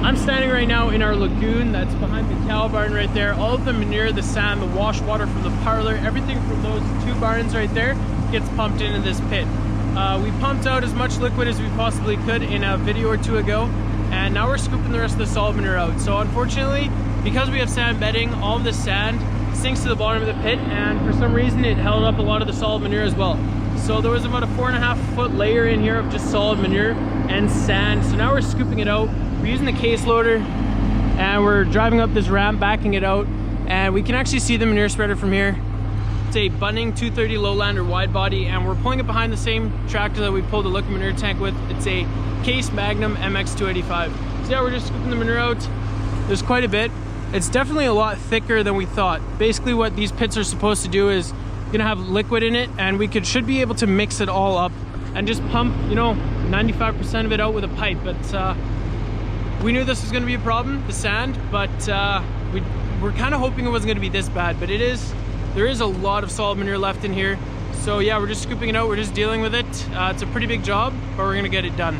I'm standing right now in our lagoon that's behind the cow barn right there. All of the manure, the sand, the wash water from the parlor, everything from those two barns right there gets pumped into this pit. We pumped out as much liquid as we possibly could in a video or two ago, and now we're scooping the rest of the solid manure out. So unfortunately, because we have sand bedding, all of the sand sinks to the bottom of the pit, and for some reason it held up a lot of the solid manure as well. So there was about a 4.5 foot layer in here of just solid manure and sand. So now we're scooping it out. We're using the case loader and we're driving up this ramp, backing it out, and we can actually see the manure spreader from here. It's a Bunning 230 Lowlander wide body, and we're pulling it behind the same tractor that we pulled the liquid manure tank with. It's a Case Magnum MX285. So yeah, we're just scooping the manure out. There's quite a bit. It's definitely a lot thicker than we thought. Basically what these pits are supposed to do is gonna have liquid in it, and we should be able to mix it all up and just pump, you know, 95% of it out with a pipe. But we knew this was gonna be a problem, the sand, but we're kind of hoping it wasn't gonna be this bad, but there is a lot of solid manure left in here. So yeah, we're just scooping it out, we're just dealing with it. It's a pretty big job, but we're gonna get it done.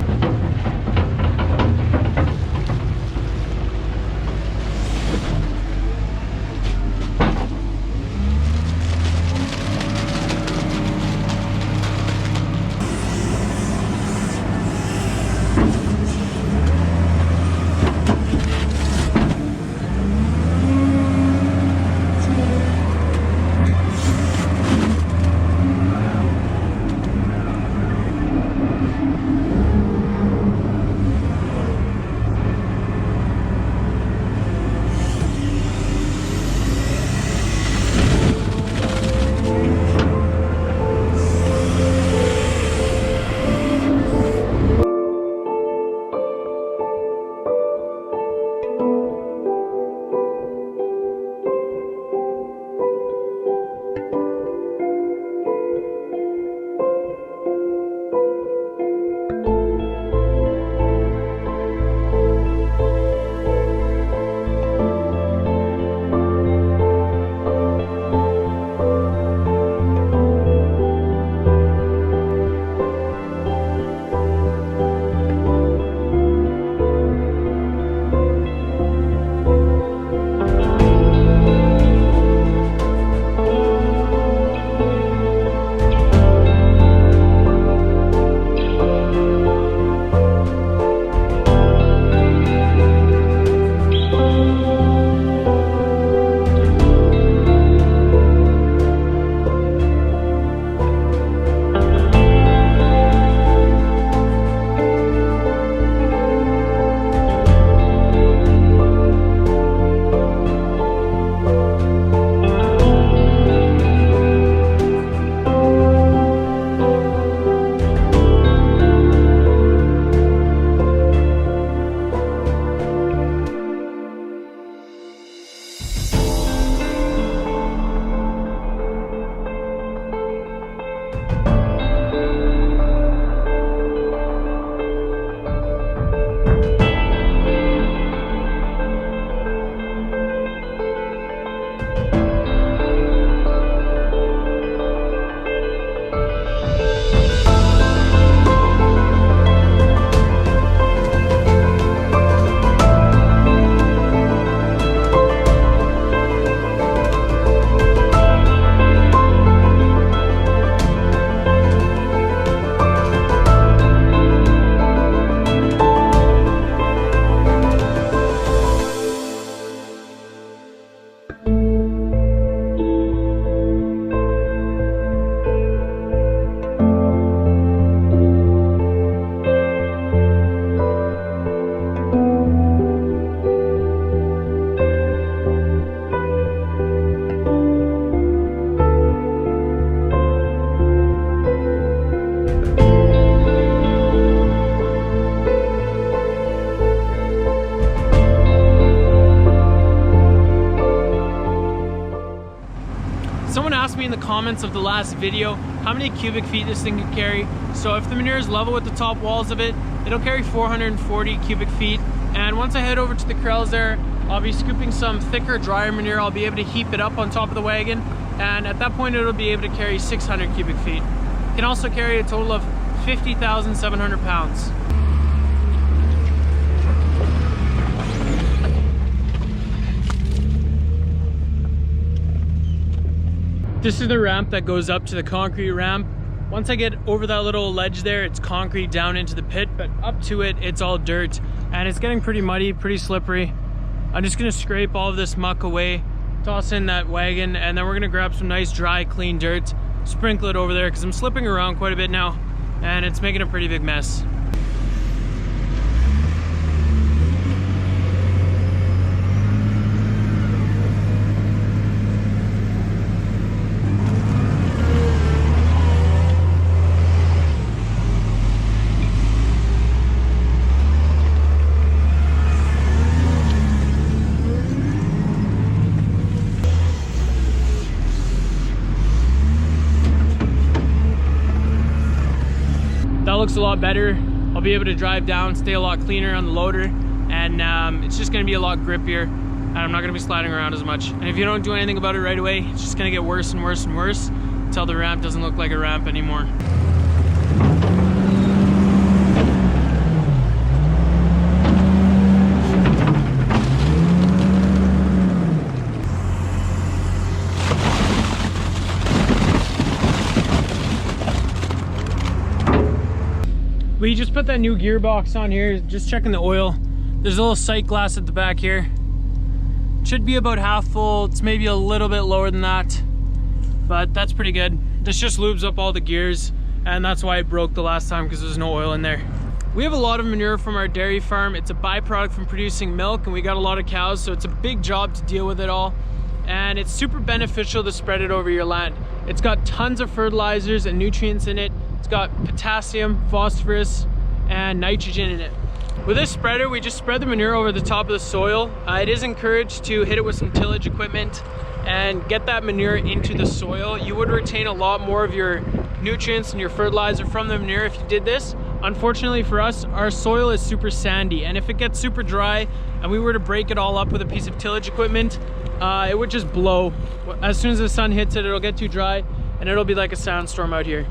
In the comments of the last video how many cubic feet this thing could carry. So if the manure is level with the top walls of it, it'll carry 440 cubic feet. And once I head over to the corrals there, I'll be scooping some thicker, drier manure. I'll be able to heap it up on top of the wagon, and at that point it'll be able to carry 600 cubic feet. It can also carry a total of 50,700 pounds. This is the ramp that goes up to the concrete ramp. Once I get over that little ledge there, it's concrete down into the pit, but up to it, it's all dirt. And it's getting pretty muddy, pretty slippery. I'm just gonna scrape all of this muck away, toss in that wagon, and then we're gonna grab some nice, dry, clean dirt, sprinkle it over there, because I'm slipping around quite a bit now, and it's making a pretty big mess. That looks a lot better. I'll be able to drive down, stay a lot cleaner on the loader, and it's just gonna be a lot grippier, and I'm not gonna be sliding around as much. And if you don't do anything about it right away, it's just gonna get worse and worse and worse until the ramp doesn't look like a ramp anymore. We just put that new gearbox on here, just checking the oil. There's a little sight glass at the back here. Should be about half full. It's maybe a little bit lower than that, but that's pretty good. This just lubes up all the gears, and that's why it broke the last time, because there's no oil in there. We have a lot of manure from our dairy farm. It's a byproduct from producing milk, and we got a lot of cows, so it's a big job to deal with it all. And it's super beneficial to spread it over your land. It's got tons of fertilizers and nutrients in it. It's got potassium, phosphorus, and nitrogen in it. With this spreader, we just spread the manure over the top of the soil. It is encouraged to hit it with some tillage equipment and get that manure into the soil. You would retain a lot more of your nutrients and your fertilizer from the manure if you did this. Unfortunately for us, our soil is super sandy, and if it gets super dry and we were to break it all up with a piece of tillage equipment, it would just blow. As soon as the sun hits it, it'll get too dry and it'll be like a sandstorm out here.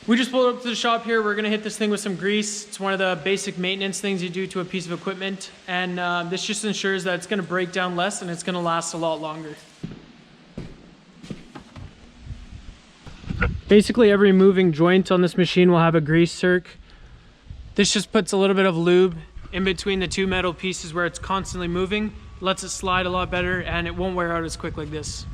We just pulled up to the shop here. We're gonna hit this thing with some grease. It's one of the basic maintenance things you do to a piece of equipment. And this just ensures that it's gonna break down less and it's gonna last a lot longer. Basically every moving joint on this machine will have a grease circ. This just puts a little bit of lube in between the two metal pieces where it's constantly moving, lets it slide a lot better, and it won't wear out as quick like this.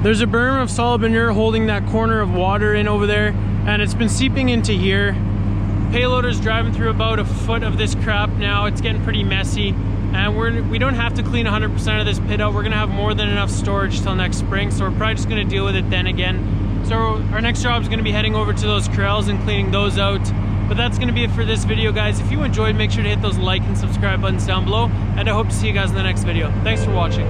There's a berm of solid manure holding that corner of water in over there, and it's been seeping into here. Payloader's driving through about a foot of this crap now. It's getting pretty messy, and we don't have to clean 100% of this pit out. We're gonna have more than enough storage till next spring, so we're probably just gonna deal with it then again. So our next job is gonna be heading over to those corrals and cleaning those out. But that's gonna be it for this video, guys. If you enjoyed, make sure to hit those like and subscribe buttons down below, and I hope to see you guys in the next video. Thanks for watching.